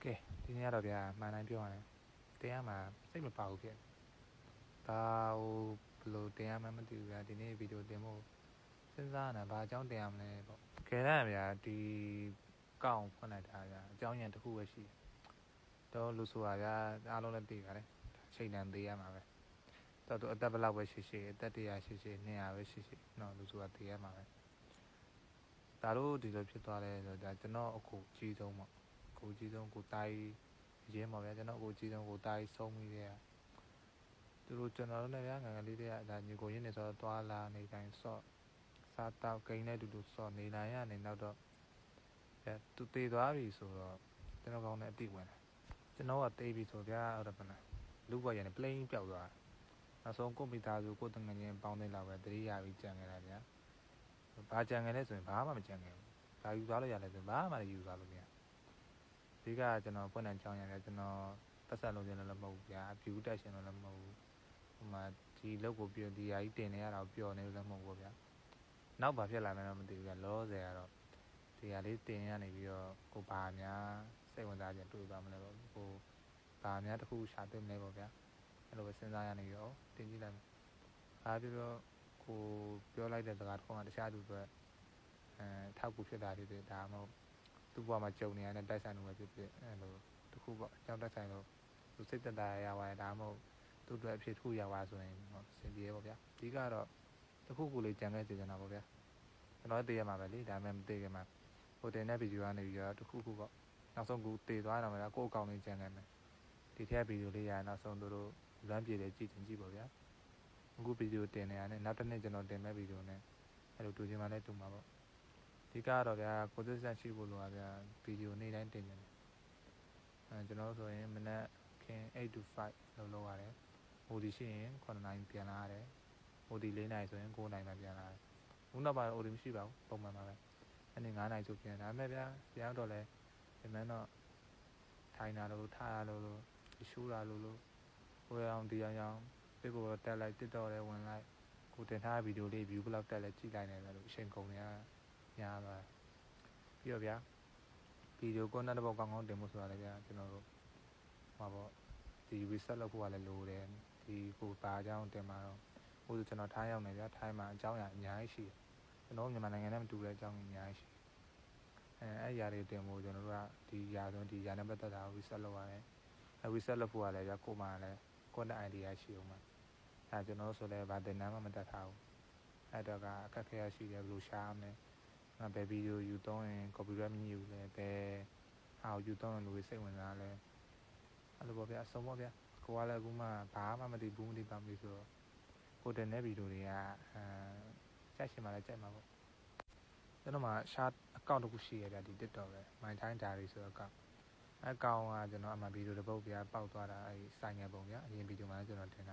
ကဲဒီနေ့ကတော့ဗျာမှန်တိုင်းပြောရတယ်တရားမှာစိတ်မပါဘူးဖြစ်ဘာဟိုဘယ်လိုတရားမှမသိဘူးဗျာဒီနေ့ဗီဒီယိုတင်ဖို့စဉ်းစားနေတာဘာအကြောင်းတရားမလဲပေါ့ခဲတယ်ဗျာဒီကောက်ဖွင့်လိုက်တာဗျာအကြောင်းရန်တစ်ခုပဲရှိတော့လူဆိုတာဗျာအားလုံးလည်းသိပါတယ်ချိန်တန်သေးရမှာပဲတော့သူအသက်ဘယ်လောက်ပဲရှိရှိအသက်100ရှိရှိ200ပဲရှိရှိနော်လူဆိုတာသိရမှာပဲဒါတို့ဒီလိုဖြစ်သွားတယ်ဆိုတော့ကျွန်တော်အခုကြီးဆုံးပေါ့ကိုကြီးဆုံးကိုတိုင်းရင်းပါဗျာကျွန်တော်ကိုကြီးဆုံးကိုတိုင်းဆုံးပြီးတဲ့သူတို့ကျွန်တော်တို့လည်းဗျာငငလေးတွေကဒါညီကိုရင်းနေဆိုတော့တွာလာနေတိုင်းဆော့စားတောက်ဂိမ်းနဲ့တူတူဆော့နေနိုင်ရနေနောက်တော့သူတေသွားပြီဆိုတော့ကျွန်တော်ကောင်းတဲ့အတိဝင်တယ်ကျွန်တော်ကတေးပြီဆိုဗျာဟုတ်တယ်မလားလူ့ဘဝရနေ plane ပျောက်သွားနောက်ဆုံးကိုမိသားစုကိုတငငင်းပေါင်းနေလောက်ပဲတတိယပြီးကြံခဲ့တာဗျာဘာကြံခဲ့လဲဆိုရင်ဘာမှမကြံခဲ့ဘူးဘာယူသွားလို့ရလဲဆိုရင်ဘာမှမယူသွားလို့မရဒီကကျွန်တော်ပွင့်တဲ့ကြောင်းရတယ်ကျွန်တော်ပတ်ဆက်လုံးကျင်လည်းမဟုတ်ဘူးဗျာအပြူတက်ရှင်လည်းမဟုတ်ဘူးဟိုမှာဒီလောက်ကိုပြောဒီဟာကြီးတင်နေရတာကိုပျော်နေလို့လည်းမဟုတ်ဘူးဗျာနောက်ဘာဖြစ်လာလဲတော့မသိဘူးဗျာလောဆယ်ကတော့ဒီဟာလေးတင်ရနေပြီးတော့ကိုဘာများစိတ်ဝင်စားကြတွေ့ပါမလဲပေါ့ကိုဘာများတစ်ခုရှာတွေ့မလဲပေါ့ဗျာအဲ့လိုပဲစဉ်းစားရနေရောတင်ကြည့်လိုက်ဘာပြောကိုပြောလိုက်တဲ့စကားတစ်ခုမှတခြားသူတွေထောက်ကူဖြစ်တာတွေဒါမှမဟုတ်သူ့ဘဝမှာကြုံနေရတဲ့တိုက်ဆိုင်လို့ပဲဖြစ်ဖြစ်အဲ့လိုတခုပေါ့အကြောင်းတိုက်ဆိုင်လို့သူစိတ်သက်သာရပါတယ်ဒါမှမဟုတ်သူ့အတွက်အဖြစ်တစ်ခုရပါဆိုရင်စင်ပြေပေါ့ဗျာဒီကတော့တခုခုလေးကြံခဲ့ကြတာပေါ့ဗျာကျွန်တော်သိရမှာပဲလေဒါမှမသိခင်မှာဟိုတင်တဲ့ဗီဒီယိုကနေပြီးတော့တခုခုပေါ့နောက်ဆုံးကူတည်သွားတော့မှကိုယ့်အကောင့်လေးကြံခဲ့မယ်ဒီထက်ဗီဒီယိုလေးရနောက်ဆုံးတို့လွမ်းပြေတယ်ကြည့်တင်ကြည့်ပေါ့ဗျာအခုဗီဒီယိုတင်နေရတယ်နောက်တစ်နေ့ကျွန်တော်တင်မဲ့ဗီဒီယိုနဲ့အဲ့လိုတူချင်မှလည်းတူမှာပေါ့ဒီကတော့ဗျာကိုသက်ဆက်ရှိဖို့လိုပါဗျာဗီဒီယိုနေ့တိုင်းတင်နေတယ်ကျွန်တော်ဆိုရင်မနက်ခင်း8 to 5လောက်လုပ်ရတယ်ဟိုဒီရှိရင်9နာရီပြန်လာရတယ်ဟိုဒီ4နာရီဆိုရင်9နာရီမှပြန်လာရတယ်ခုနောက်ပိုင်းဟိုဒီမရှိပါဘူးပုံမှန်ပါပဲအဲ့ဒီ9နာရီဆိုပြန်ဒါပေမဲ့ဗျာပြန်တော့လဲဒီမှန်တော့ထိုင်တာလို့ထားရလို့ရှိုးတာလို့ဟိုအောင်ဒီအောင်ပြကိုတက်လိုက်တစ်တော့လဲဝင်လိုက်ကိုတင်ထားဗီဒီယိုလေး view ဘယ်လောက်တက်လဲကြည့်လိုက်နေတယ်လို့အချိန်ကုန်နေရညာပါပြီးတော့ဗျာဗီဒီယိုကွန်တက်တစ်ပုတ်ကောင်းကောင်းတင်ဖို့ဆိုတာလည်းဗျာကျွန်တော်တို့ဟောပေါ့ဒီ reset လုပ်ဖို့ကလည်းလိုတယ်ဒီကိုပါအကြောင်းတင်မှာတော့ဟိုကျွန်တော်ထားရောက်နေဗျာထိုင်းမှာအကြောင်းအရာအများကြီးရှိတယ်ကျွန်တော်မြန်မာနိုင်ငံနဲ့မတူတဲ့အကြောင်းအများကြီးရှိအဲ့ຢာတွေတင်ဖို့ကျွန်တော်တို့ကဒီຢာဆိုဒီຢာနဲ့ပတ်သက်တာ reset လုပ်ရတယ်reset လုပ်ဖို့ကလည်းဗျာကိုမှလည်း content idea ရှိအောင်မှာကျွန်တော်ဆိုလည်းဗာတင်နာမှမတက်ထားဘူးအဲ့တော့ကအခက်ခဲရရှိတယ်ဘယ်လိုရှားမလဲဘယ်ဗီဒီယိုယူသုံးရင် copyright မညှိဘူးလဲဘယ်ဟာကိုယူသုံးရင်လူတွေစိတ်ဝင်စားလဲအဲ့လိုပေါ့ဗျာအဆုံးပေါ့ဗျာကိုကလည်းအခုမှဘာမှမသိဘူးမသိပါဘူးဆိုတော့ကိုတင်တဲ့ဗီဒီယိုတွေကကြိုက်ရှင်မှလည်းကြိုက်မှာပေါ့ကျွန်တော်မှ short account တစ်ခုရှိရဗျာဒီ TikTok ပဲ My Time Diary ဆိုတော့account ကကျွန်တော်အမှဗီဒီယိုတစ်ပုတ်ဗျာပေါက်သွားတာအဲ့ဆိုင်ငယ်ပုံဗျာအရင်ဗီဒီယိုမှာလည်းကျွန်တော်တင်တာ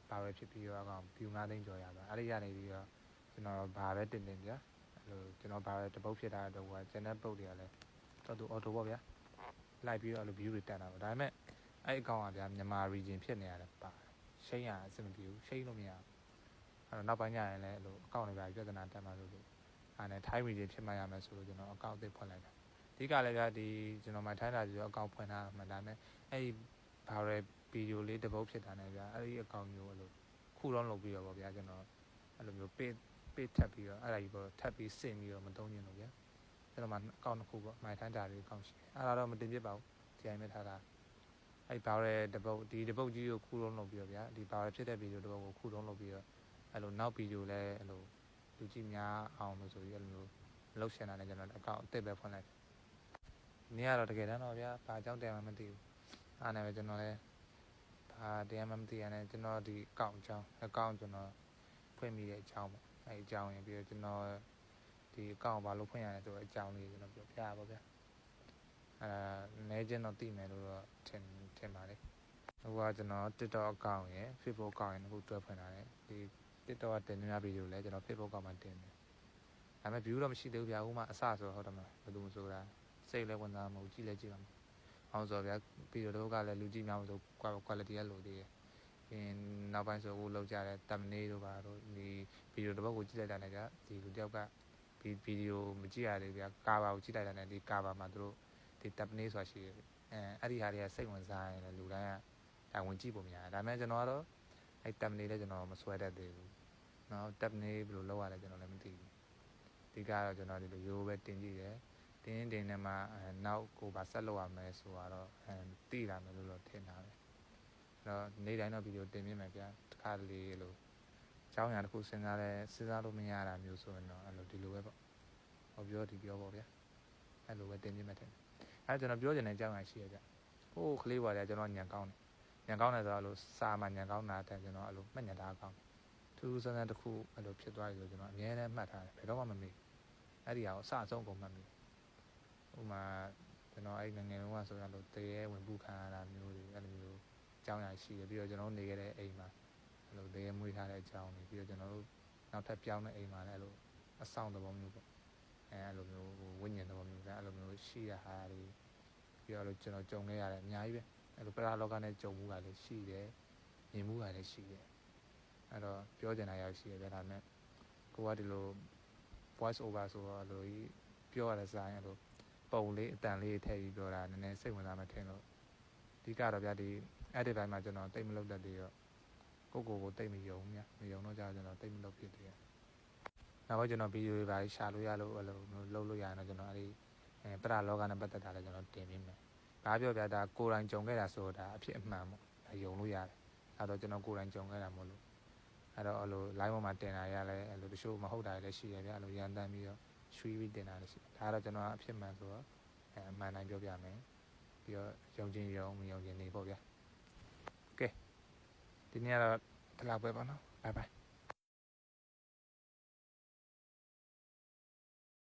ဘာပဲဖြစ်ပြီးတော့အကောင် view 9သိန်းကျော်ရပါအဲ့ဒီကနေပြီးတော့ကျွန်တော်ဘာပဲတင်ဗျာအဲ့လိုကျွန်တော်ဘာပဲတပုတ်ဖြစ်တာတော့ကကျန်တဲ့ပုတ်တွေကလည်းတော်သူ auto ပေါ့ဗျာလိုက်ပြီးတော့အဲ့လို view တွေတက်တာပေါ့ဒါပေမဲ့အဲ့အကောင်ကဗျာမြန်မာ region ဖြစ်နေရတယ်ပါရှိန်းရအဆင်မပြေဘူးရှိန်းလို့မရဘူးအဲ့တော့နောက်ပိုင်းညရင်လည်းအဲ့လိုအကောင့်တွေပဲပြဿနာတက်မှလို့အဲ့နဲ့ Thai region ဖြစ်မှရမယ်ဆိုလို့ကျွန်တော်အကောင့်အသစ်ဖွင့်လိုက်တာအဓိကလည်းဗျာဒီကျွန်တော်မှထိုင်းတာဆိုတော့အကောင့်ဖွင့်ထားမှဒါပေမဲ့အဲ့ဒီဘာရဲဗီဒီယိုလေးတစ်ပုတ်ဖြစ်တာနဲ့ဗျာအဲ့ဒီအကောင့်မျိုးအဲ့လိုခုတော့လုပ်ပြီးတော့ပေါ့ဗျာကျွန်တော်အဲ့လိုမျိုးပေးထပ်ပြီးတော့အဲ့ဒါကြီးပေါ့ထပ်ပြီးစင်ပြီးတော့မသုံးချင်လို့ဗျာကျွန်တော်မှအကောင့်တစ်ခုပေါ့မိုင်ထိုင်းတာလေးအကောင့်ရှိတယ်အဲ့ဒါတော့မတင်ပြပါဘူးဒီအိမ်မဲ့ထားတာအဲ့ဘာရဲတစ်ပုတ်ဒီတစ်ပုတ်ကြီးကိုခုလုံးလုပ်ပြီးတော့ဗျာဒီဘာရဲဖြစ်တဲ့ဗီဒီယိုတစ်ပုတ်ကိုခုလုံးလုပ်ပြီးတော့အဲ့လိုနောက်ဗီဒီယိုလည်းအဲ့လိုလူကြည့်များအောင်လို့ဆိုပြီးအဲ့လိုမျိုးလှုပ်ရှင်တာနဲ့ကျွန်တော်အကောင့်အသစ်ပဲဖွင့်လိုက်နေ့ကတော့တကယ်တမ်းတော့ဗျာဘာအကြောင်းတရားမှမသိဘူးအားနဲ့ပဲကျွန်တော်လည်းဘာတရားမှမသိရနဲ့ကျွန်တော်ဒီအကောင့်ကျွန်တော်ဖွင့်မိတဲ့အကြောင်းပေါ့အဲ့အကြောင်းရင်ပြီးတော့ကျွန်တော်ဒီအကောင့်ဘာလို့ဖွင့်ရလဲဆိုတော့အကြောင်းလေးကျွန်တော်ပြောပြပါဗျာနဲချင်းတော့သိမယ်လို့တော့ထင်ပါလေဟိုကကျွန်တော် TikTok အကောင့်ရယ် Facebook အကောင့်ရယ်အခုတွဲဖွင့်ထားတယ်ဒီ TikTok ကတင်နေတာဗီဒီယိုလဲကျွန်တော် Facebook အကောင့်မှာတင်တယ်ဒါပေမဲ့ view တော့မရှိသေးဘူးဗျာဥမာအစဆိုတော့ဟုတ်တယ်မလားဘယ်သူမှဆိုတာစိတ်လည်းဝင်စားမဟုတ်ကြည့်လဲကြည့်ပါမယ်အောင်ဆိုဗျာဗီဒီယိုတော့ကလည်းလူကြည့်များမဆို quality ကလိုသေးတယ်ပြီးနောက်ပိုင်းဆိုအခုလောက်ကြတဲ့ thumbnail တို့ပါတော့ဒီဗီဒီယိုတစ်ပုတ်ကိုကြည့်လိုက်တာနဲ့ဗျာဒီလူတယောက်ကဒီဗီဒီယိုမကြည့်ရသေးဗျာကာဗာကိုကြည့်လိုက်တာနဲ့ဒီကာဗာမှာသူတို့တ ဒီတပ်နေဆိုတာရှိတယ်အဲ့ဒီဟာတွေကစိတ်ဝင်စားရင်လည်းလူတိုင်းကဒါဝင်ကြည့်ပုံများဒါပေမဲ့ကျွန်တော်ကတော့အဲ့တပ်နေလည်းကျွန်တော်မဆွဲတတ်သေးဘူးနော်တပ်နေဘယ်လိုလုပ်ရလဲကျွန်တော်လည်းမသိဘူးဒီကတော့ကျွန်တော်ဒီလိုရိုးပဲတင်ကြည့်တယ်တင်းနဲ့မှနောက်ကိုပါဆက်လုပ်ရမယ်ဆိုတော့တိလာမယ်လို့ထင်တာပဲအဲ့တော့နေ့တိုင်းတော့ဗီဒီယိုတင်ပြမယ်ဗျာတစ်ခါတလေလို့အကြောင်းအရာတစ်ခုစဉ်းစားလို့မရတာမျိုးဆိုရင်တော့အဲ့လိုဒီလိုပဲပေါ့ဟောပြောဒီပြောပေါ့ဗျာအဲ့လိုပဲတင်ပြမယ်တဲ့အဲ့ကျွန်တော်ပြောချင်တဲ့အကြောင်းအရာရှိရကြဟိုးကလေးပါလေကျွန်တော်ညံကောင်းတယ်ဆိုတော့အဲ့လိုစာမှညံကောင်းတာတဲ့ကျွန်တော်အဲ့လိုမှတ်ညံတာကောင်းထူးဆန်းဆန်းတစ်ခုအဲ့လိုဖြစ်သွားပြီဆိုကျွန်တော်အများနဲ့မှတ်ထားတယ်ဘယ်တော့မှမမေ့အဲ့ဒီဟာကိုအစအဆုံးကုန်မှတ်မိဥမာကျွန်တော်အဲ့ငယ်တုန်းကဆိုရလို့တရေဝင်ပူခံရတာမျိုးတွေအဲ့လိုမျိုးအကြောင်းအရာရှိတယ်ပြီးတော့ကျွန်တော်နေခဲ့တဲ့အိမ်မှာအဲ့လိုတရေမွေးထားတဲ့အကြောင်းတွေပြီးတော့ကျွန်တော်တို့နောက်ထပ်ပြောင်းတဲ့အိမ်မှာလည်းအဲ့လိုအဆောင်သဘောမျိုးပေါ့အဲ့လိုမျိုးဝိညာဉ်သဘောမျိုးကအဲ့လိုမျိုးရှိရဟာတွေပြီးတော့ကျွန်တော်ကြုံခဲ့ရတယ်အများကြီးပဲအဲ့လိုပရာလောကနဲ့ကြုံမှုကလည်းရှိတယ်မြင်မှုကလည်းရှိတယ်အဲ့တော့ပြောချင်တာရောက်ရှိရတယ်ဒါနဲ့ကိုကဒီလို voice over ဆိုတော့လိုကြီးပြောရတဲ့စာရင်အဲ့လိုပုံလေးအတန်လေးထည့်ပြီးပြောတာနည်းနည်းစိတ်ဝင်စားမှထင်လို့ဒီကတော့ဗျာဒီ edit ပိုင်းမှာကျွန်တော်တိတ်မလုပ်တတ်သေးတော့ကိုတိတ်မယုံတော့ကြာကျွန်တော်တိတ်မလုပ်ဖြစ်သေးတယ်နောက်ပိုင်းကျွန်တော်ဗီဒီယိုတွေပါရှာလို့ရလို့အဲ့လိုလုပ်လို့ရရင်တော့ကျွန်တော်အဲ့ဒီပရလောကနဲ့ပတ်သက်တာလည်းကျွန်တော်တင်ပေးမယ်ဘာပြောဗျာဒါကိုယ်တိုင်ကြုံခဲ့တာဆိုတာအဖြစ်အမှန်ပေါ့ယုံလို့ရတယ်အဲ့တော့ကျွန်တော်ကိုယ်တိုင်ကြုံခဲ့တာမဟုတ်လို့အဲ့တော့အဲ့လို live ပေါ်မှာတင်တာရလဲအဲ့လိုတချို့မဟုတ်တာလည်းရှိရဗျာအဲ့လိုရန်တမ်းပြီးတော့ရွှေပြီးတင်တာလည်းရှိဒါကတော့ကျွန်တော်အဖြစ်မှန်ဆိုတော့အမှန်တိုင်းပြောပြမယ်ပြီးတော့ယုံချင်းယုံမယုံချင်းနေပေါ့ဗျာကဲဒီနေ့ကတော့ဒီလောက်ပဲပါနော် bye bye